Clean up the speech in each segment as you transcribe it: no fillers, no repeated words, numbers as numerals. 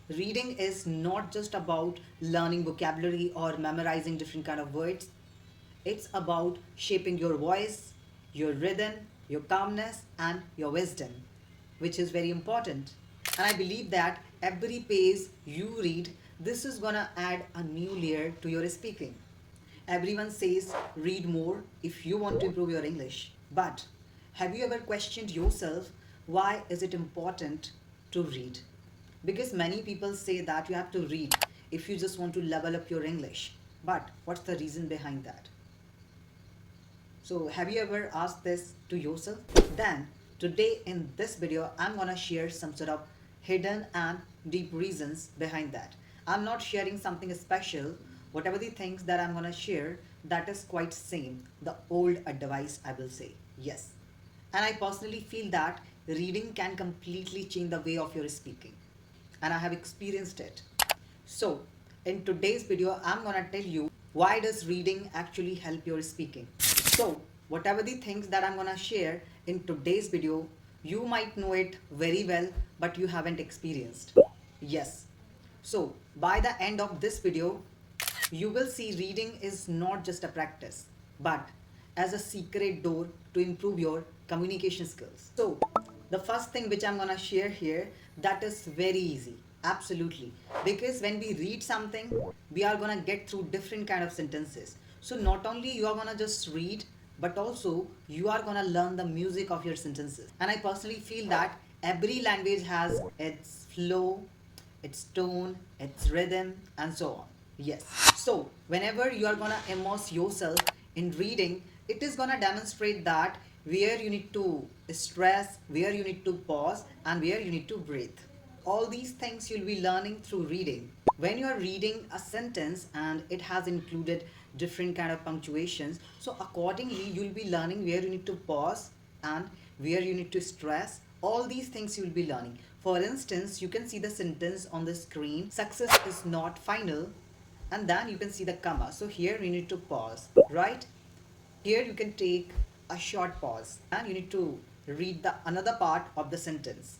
reading is not just about learning vocabulary or memorizing different kind of words. It's about shaping your voice, your rhythm, your calmness, and your wisdom, which is very important. And I believe that every page you read, this is gonna add a new layer to your speaking. Everyone says read more if you want to improve your English. But have you ever questioned yourself, why is it important to read? Because many people say that you have to read if you just want to level up your English. But what's the reason behind that? So have you ever asked this to yourself? Then today in this video, I'm gonna share some sort of hidden and deep reasons behind that. I'm not sharing something special. Whatever the things that I'm gonna share, that is quite same. The old advice, I will say. Yes. And I personally feel that reading can completely change the way of your speaking. And I have experienced it. So in today's video, I'm gonna tell you why does reading actually help your speaking. So whatever the things that I'm gonna share in today's video, you might know it very well, but you haven't experienced. Yes. So by the end of this video, you will see reading is not just a practice, but as a secret door to improve your communication skills. So the first thing which I'm gonna share here, that is very easy. Absolutely. Because when we read something, we are gonna get through different kind of sentences. So not only you are gonna just read, but also you are gonna learn the music of your sentences. And I personally feel that every language has its flow, its tone, its rhythm, and so on. Yes. So whenever you are gonna immerse yourself in reading, it is gonna demonstrate that where you need to stress, where you need to pause, and where you need to breathe. All these things you'll be learning through reading. When you are reading a sentence and it has included different kind of punctuations, so accordingly you'll be learning where you need to pause and where you need to stress. All these things you'll be learning. For instance, you can see the sentence on the screen, success is not final, and then you can see the comma. So here you need to pause, right? Here you can take a short pause and you need to read the another part of the sentence.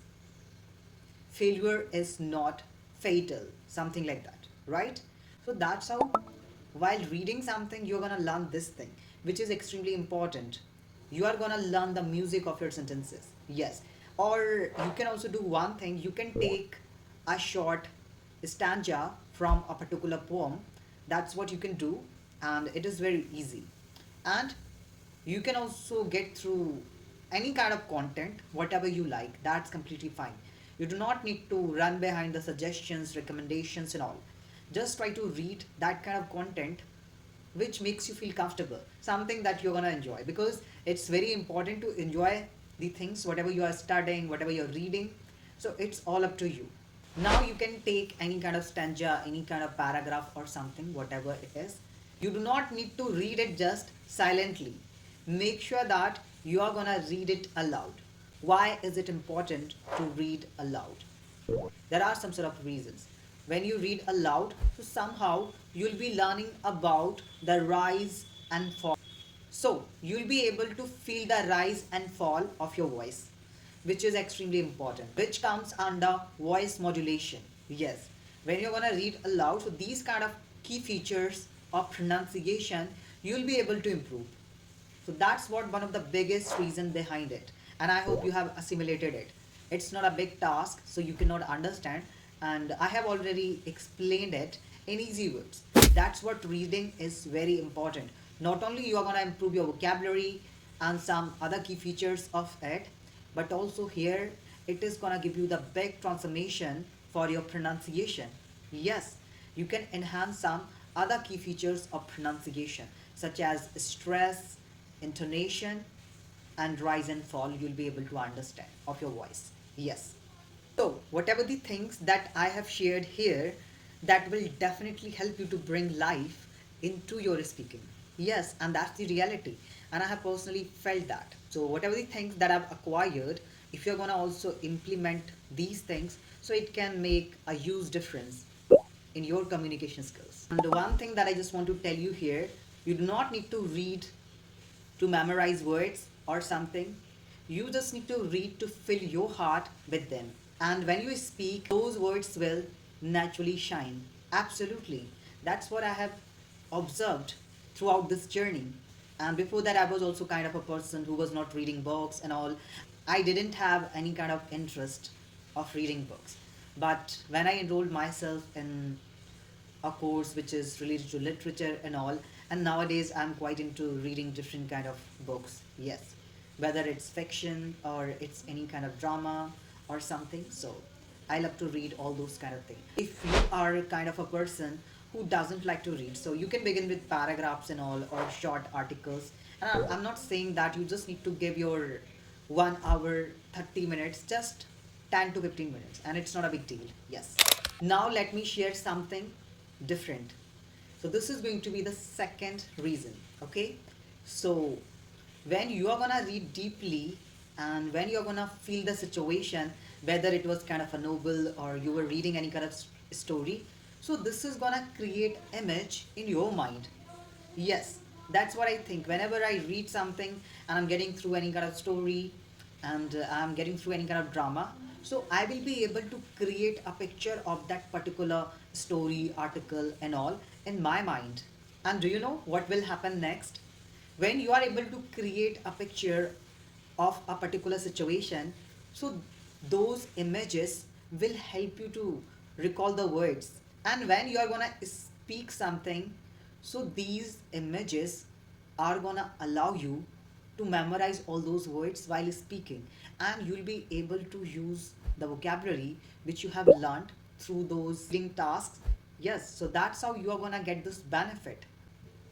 Failure is not fatal, something like that, right? So that's how while reading something you're gonna learn this thing, which is extremely important. You are gonna learn the music of your sentences. Yes. Or you can also do one thing, you can take a short stanza from a particular poem. That's what you can do, and it is very easy. And you can also get through any kind of content, whatever you like. That's completely fine. You do not need to run behind the suggestions, recommendations, and all. Just try to read that kind of content which makes you feel comfortable, something that you're gonna enjoy, because it's very important to enjoy the things, whatever you are studying, whatever you're reading. So it's all up to you. Now you can take any kind of stanza, any kind of paragraph or something, whatever it is. You do not need to read it just silently. Make sure that you are gonna read it aloud. Why is it important to read aloud? There are some sort of reasons. When you read aloud, so somehow you'll be learning about the rise and fall. So you'll be able to feel the rise and fall of your voice, which is extremely important, which comes under voice modulation. Yes, when you're gonna read aloud, so these kind of key features of pronunciation you'll be able to improve. So that's what one of the biggest reason behind it. And I hope you have assimilated it. It's not a big task, so you cannot understand. And I have already explained it in easy words. That's what reading is very important. Not only you are gonna improve your vocabulary and some other key features of it, but also here it is gonna give you the big transformation for your pronunciation. Yes, you can enhance some other key features of pronunciation, such as stress, intonation, and rise and fall. You'll be able to understand of your voice. Yes. So whatever the things that I have shared here, that will definitely help you to bring life into your speaking. Yes, and that's the reality. And I have personally felt that. So whatever the things that I've acquired, if you're gonna also implement these things, so it can make a huge difference in your communication skills. And the one thing that I just want to tell you here, you do not need to read to memorize words or something. You just need to read to fill your heart with them. And when you speak, those words will naturally shine. Absolutely. That's what I have observed throughout this journey. And before that, I was also kind of a person who was not reading books and all. I didn't have any kind of interest of reading books. But when I enrolled myself in a course which is related to literature and all, and nowadays I'm quite into reading different kind of books, yes, whether it's fiction or it's any kind of drama or something. So I love to read all those kind of things. If you are kind of a person who doesn't like to read, so you can begin with paragraphs and all or short articles. And I'm not saying that you just need to give your 1 hour 30 minutes, just 10 to 15 minutes, and it's not a big deal. Yes. Now let me share something different. So this is going to be the second reason. Okay. So when you are gonna read deeply and when you're gonna feel the situation, whether it was kind of a novel or you were reading any kind of story, so this is gonna create image in your mind. Yes, that's what I think. Whenever I read something and I'm getting through any kind of story and I'm getting through any kind of drama, so I will be able to create a picture of that particular story, article, and all in my mind. And do you know what will happen next? When you are able to create a picture of a particular situation, so those images will help you to recall the words. And when you are gonna speak something, so these images are gonna allow you to memorize all those words while speaking, and you'll be able to use the vocabulary which you have learned through those reading tasks. Yes, so that's how you are gonna get this benefit.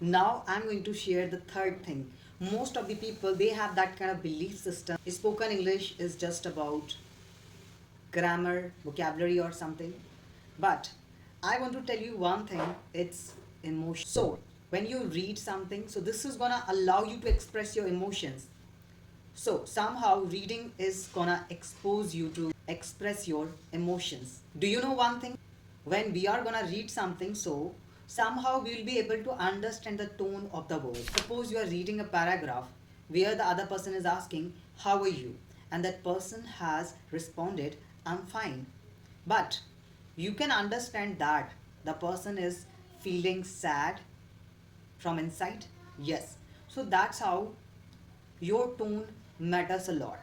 Now I'm going to share the third thing. Most of the people, they have that kind of belief system. Spoken English is just about grammar, vocabulary or something. But I want to tell you one thing, it's emotion. So when you read something, so this is gonna allow you to express your emotions. So somehow reading is gonna expose you to express your emotions. Do you know one thing? When we are gonna read something, so somehow we will be able to understand the tone of the word. Suppose you are reading a paragraph where the other person is asking, "How are you?" And that person has responded, "I'm fine." But you can understand that the person is feeling sad from inside. Yes. So that's how your tone matters a lot.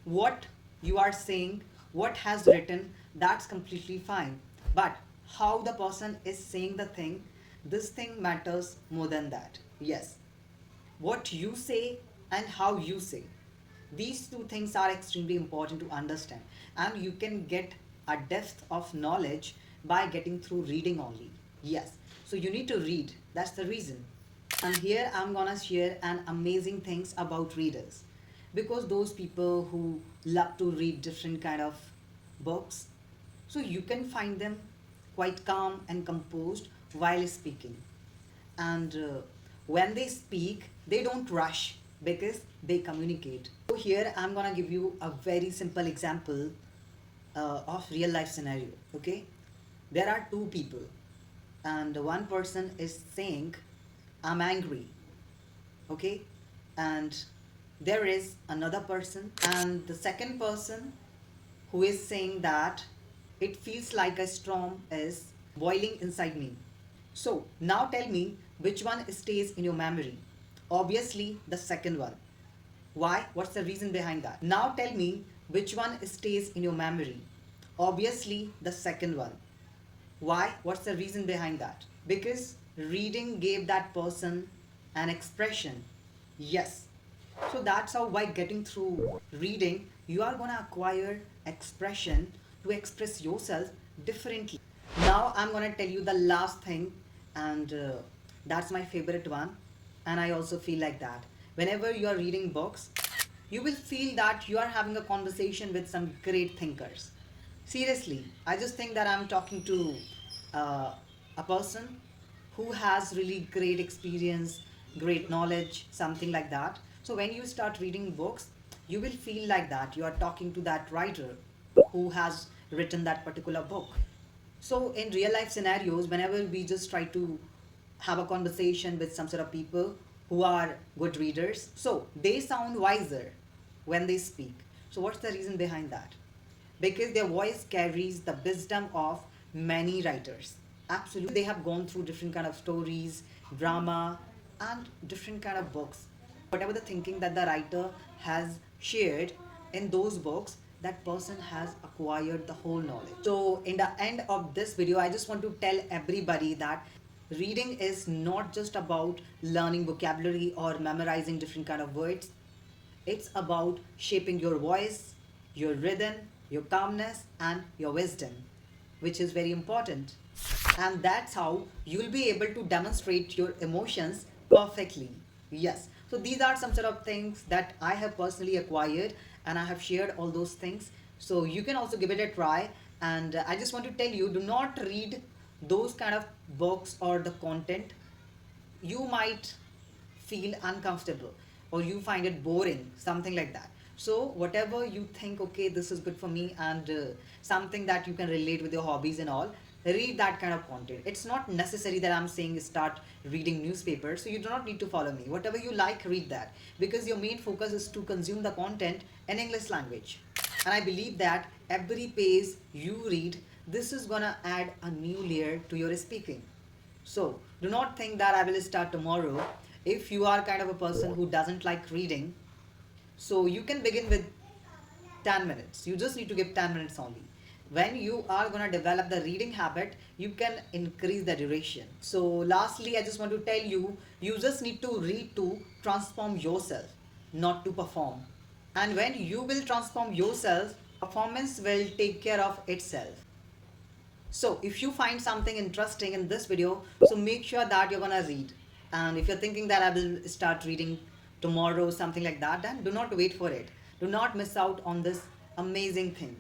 What you are saying, what has written, that's completely fine. But how the person is saying the thing, this thing matters more than that. Yes. What you say and how you say. These two things are extremely important to understand. And you can get a depth of knowledge by getting through reading only. Yes. So you need to read. That's the reason. And here I'm gonna share an amazing things about readers, because those people who love to read different kind of books, so you can find them quite calm and composed while speaking. And when they speak, they don't rush because they communicate. So here I'm gonna give you a very simple example of real life scenario. Okay, there are two people, and one person is saying, "I'm angry." Okay, and there is another person, and the second person who is saying that it feels like a storm is boiling inside me. So now tell me which one stays in your memory. Obviously, the second one. Why? What's the reason behind that? Now tell me which one stays in your memory. Obviously, the second one. Why? What's the reason behind that? Because reading gave that person an expression. Yes. So that's how by getting through reading, you are gonna acquire expression to express yourself differently. Now I'm gonna tell you the last thing, and that's my favorite one. And I also feel like that. Whenever you are reading books, you will feel that you are having a conversation with some great thinkers. Seriously, I just think that I'm talking to uh, a person who has really great experience, great knowledge, something like that. So when you start reading books, you will feel like that you are talking to that writer who has written that particular book. So in real life scenarios, whenever we just try to have a conversation with some sort of people who are good readers, so they sound wiser when they speak. So what's the reason behind that? Because their voice carries the wisdom of many writers. Absolutely, they have gone through different kind of stories, drama, and different kind of books. Whatever the thinking that the writer has shared in those books, that person has acquired the whole knowledge. So in the end of this video, I just want to tell everybody that reading is not just about learning vocabulary or memorizing different kind of words. It's about shaping your voice, your rhythm, your calmness, and your wisdom, which is very important. And that's how you'll be able to demonstrate your emotions perfectly. Yes. So these are some sort of things that I have personally acquired, and I have shared all those things. So you can also give it a try. And I just want to tell you, do not read those kind of books or the content. You might feel uncomfortable or you find it boring, something like that. So whatever you think, okay, this is good for me, and something that you can relate with your hobbies and all, read that kind of content. It's not necessary that I'm saying start reading newspapers, so you do not need to follow me. Whatever you like, read that, because your main focus is to consume the content in English language. And I believe that every page you read, this is gonna add a new layer to your speaking. So do not think that I will start tomorrow. If you are kind of a person who doesn't like reading, so you can begin with 10 minutes. You just need to give 10 minutes only. When you are going to develop the reading habit, you can increase the duration. So lastly, I just want to tell you, you just need to read to transform yourself, not to perform. And when you will transform yourself, performance will take care of itself. So if you find something interesting in this video, so make sure that you're gonna read. And if you're thinking that I will start reading tomorrow, something like that, then do not wait for it. Do not miss out on this amazing thing.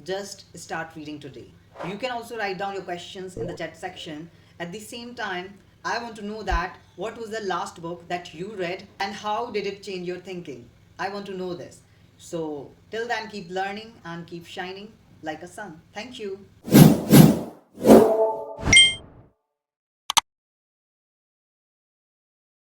Just start reading today. You can also write down your questions in the chat section. At the same time, I want to know that what was the last book that you read and how did it change your thinking? I want to know this. So till then, keep learning and keep shining like a sun. Thank you.